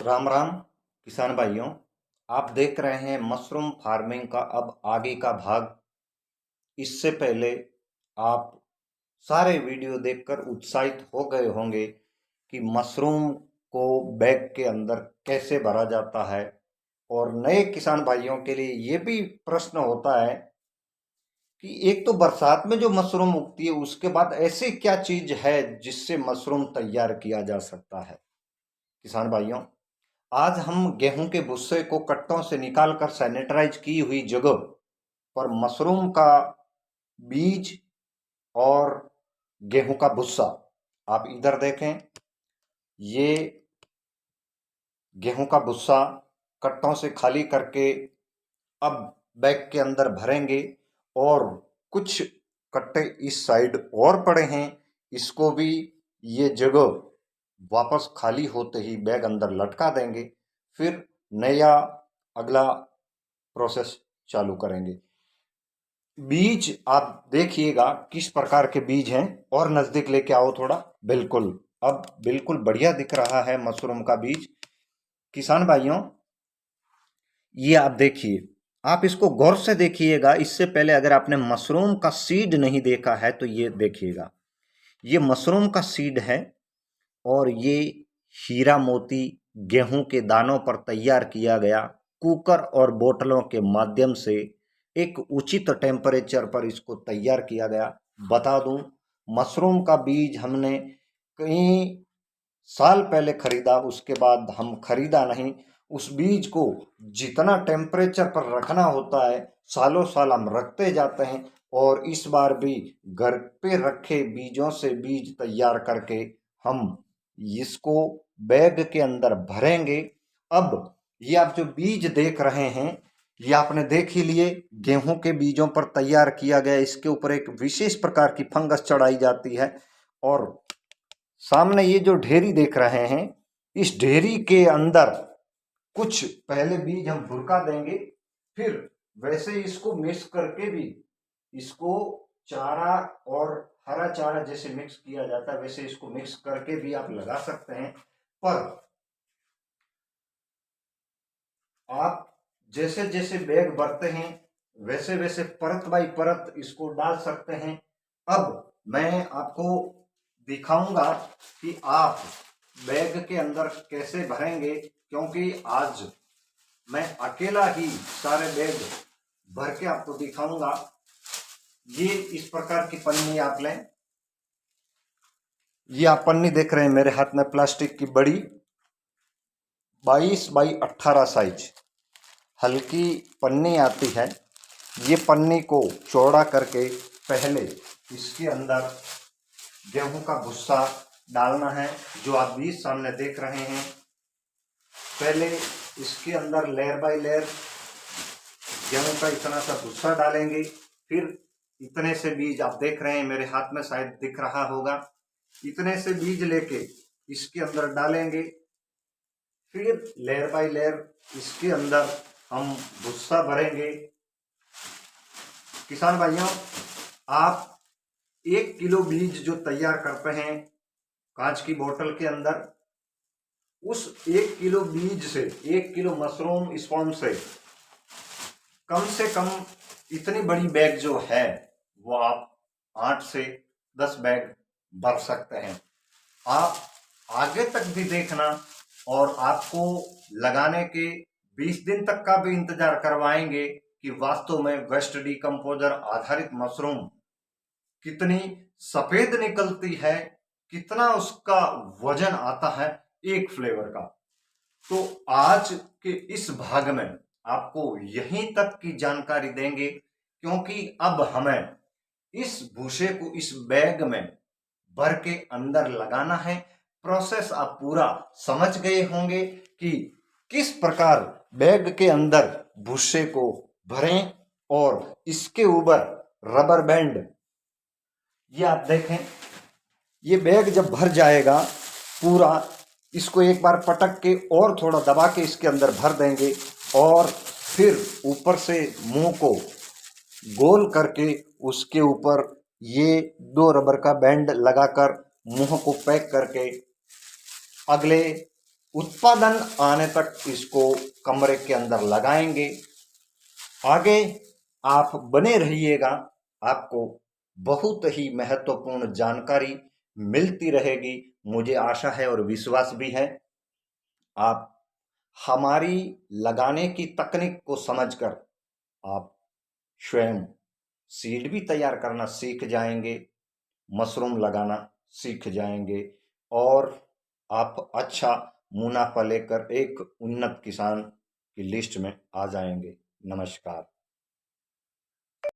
राम राम किसान भाइयों। आप देख रहे हैं मशरूम फार्मिंग का अब आगे का भाग। इससे पहले आप सारे वीडियो देखकर उत्साहित हो गए होंगे कि मशरूम को बैग के अंदर कैसे भरा जाता है। और नए किसान भाइयों के लिए ये भी प्रश्न होता है कि एक तो बरसात में जो मशरूम उगती है उसके बाद ऐसी क्या चीज है जिससे मशरूम तैयार किया जा सकता है। किसान भाइयों, आज हम गेहूं के भुस्से को कट्टों से निकालकर सैनिटाइज की हुई जगह पर मशरूम का बीज और गेहूं का भुस्सा, आप इधर देखें, ये गेहूं का भुस्सा कट्टों से खाली करके अब बैग के अंदर भरेंगे। और कुछ कट्टे इस साइड और पड़े हैं, इसको भी ये जगह वापस खाली होते ही बैग अंदर लटका देंगे। फिर नया अगला प्रोसेस चालू करेंगे। बीज आप देखिएगा किस प्रकार के बीज हैं, और नजदीक लेके आओ थोड़ा। बिल्कुल, अब बिल्कुल बढ़िया दिख रहा है मशरूम का बीज। किसान भाइयों, ये आप देखिए, आप इसको गौर से देखिएगा। इससे पहले अगर आपने मशरूम का सीड नहीं देखा है तो ये देखिएगा, ये मशरूम का सीड है। और ये हीरा मोती गेहूं के दानों पर तैयार किया गया, कुकर और बोतलों के माध्यम से एक उचित टेम्परेचर पर इसको तैयार किया गया। बता दूं, मशरूम का बीज हमने कई साल पहले खरीदा, उसके बाद हम खरीदा नहीं। उस बीज को जितना टेम्परेचर पर रखना होता है सालों साल हम रखते जाते हैं। और इस बार भी घर पे रखे बीजों से बीज तैयार करके हम इसको बैग के अंदर भरेंगे। अब ये आप जो बीज देख रहे हैं, ये आपने देख ही लिए, गेहूं के बीजों पर तैयार किया गया। इसके ऊपर एक विशेष प्रकार की फंगस चढ़ाई जाती है। और सामने ये जो ढेरी देख रहे हैं, इस ढेरी के अंदर कुछ पहले बीज हम भुरका देंगे, फिर वैसे इसको मिक्स करके भी इसको चारा और हरा चारा जैसे मिक्स किया जाता है वैसे इसको मिक्स करके भी आप लगा सकते हैं। पर आप जैसे जैसे बैग भरते हैं वैसे वैसे परत बाई परत इसको डाल सकते हैं। अब मैं आपको दिखाऊंगा कि आप बैग के अंदर कैसे भरेंगे, क्योंकि आज मैं अकेला ही सारे बैग भर के आपको दिखाऊंगा। ये इस प्रकार की पन्नी आप लें। ये आप पन्नी देख रहे हैं मेरे हाथ में, प्लास्टिक की बड़ी 22 बाई 18 साइज हल्की पन्नी आती है। ये पन्नी को चौड़ा करके पहले इसके अंदर गेहूं का भुस्सा डालना है, जो आप बीज सामने देख रहे हैं। पहले इसके अंदर लेयर बाय लेयर गेहूं का इतना सा भुस्सा डालेंगे। फिर इतने से बीज आप देख रहे हैं मेरे हाथ में, शायद दिख रहा होगा। इतने से बीज लेके इसके अंदर डालेंगे। फिर लेयर बाय लेयर इसके अंदर हम भुस्सा भरेंगे। किसान भाइयों, आप 1 किलो बीज जो तैयार करते हैं कांच की बोतल के अंदर, उस 1 किलो बीज से 1 किलो मशरूम स्पॉन से कम इतनी बड़ी बैग जो है वो आप 8 से 10 बैग भर सकते हैं। आप आगे तक भी देखना, और आपको लगाने के 20 दिन तक का भी इंतजार करवाएंगे कि वास्तव में वेस्ट डिकम्पोजर आधारित मशरूम कितनी सफेद निकलती है, कितना उसका वजन आता है एक फ्लेवर का। तो आज के इस भाग में आपको यहीं तक की जानकारी देंगे, क्योंकि अब हमें इस भूसे को इस बैग में भर के अंदर लगाना है। प्रोसेस आप पूरा समझ गए होंगे कि किस प्रकार बैग के अंदर भूसे को भरें। और इसके ऊपर रबर बैंड, ये आप देखें, ये बैग जब भर जाएगा पूरा, इसको एक बार पटक के और थोड़ा दबा के इसके अंदर भर देंगे। और फिर ऊपर से मुंह को गोल करके उसके ऊपर ये 2 रबर का बैंड लगाकर मुंह को पैक करके अगले उत्पादन आने तक इसको कमरे के अंदर लगाएंगे। आगे आप बने रहिएगा, आपको बहुत ही महत्वपूर्ण जानकारी मिलती रहेगी। मुझे आशा है और विश्वास भी है आप हमारी लगाने की तकनीक को समझकर आप स्वयं सीड भी तैयार करना सीख जाएंगे, मशरूम लगाना सीख जाएंगे और आप अच्छा मुनाफा लेकर एक उन्नत किसान की लिस्ट में आ जाएंगे। नमस्कार।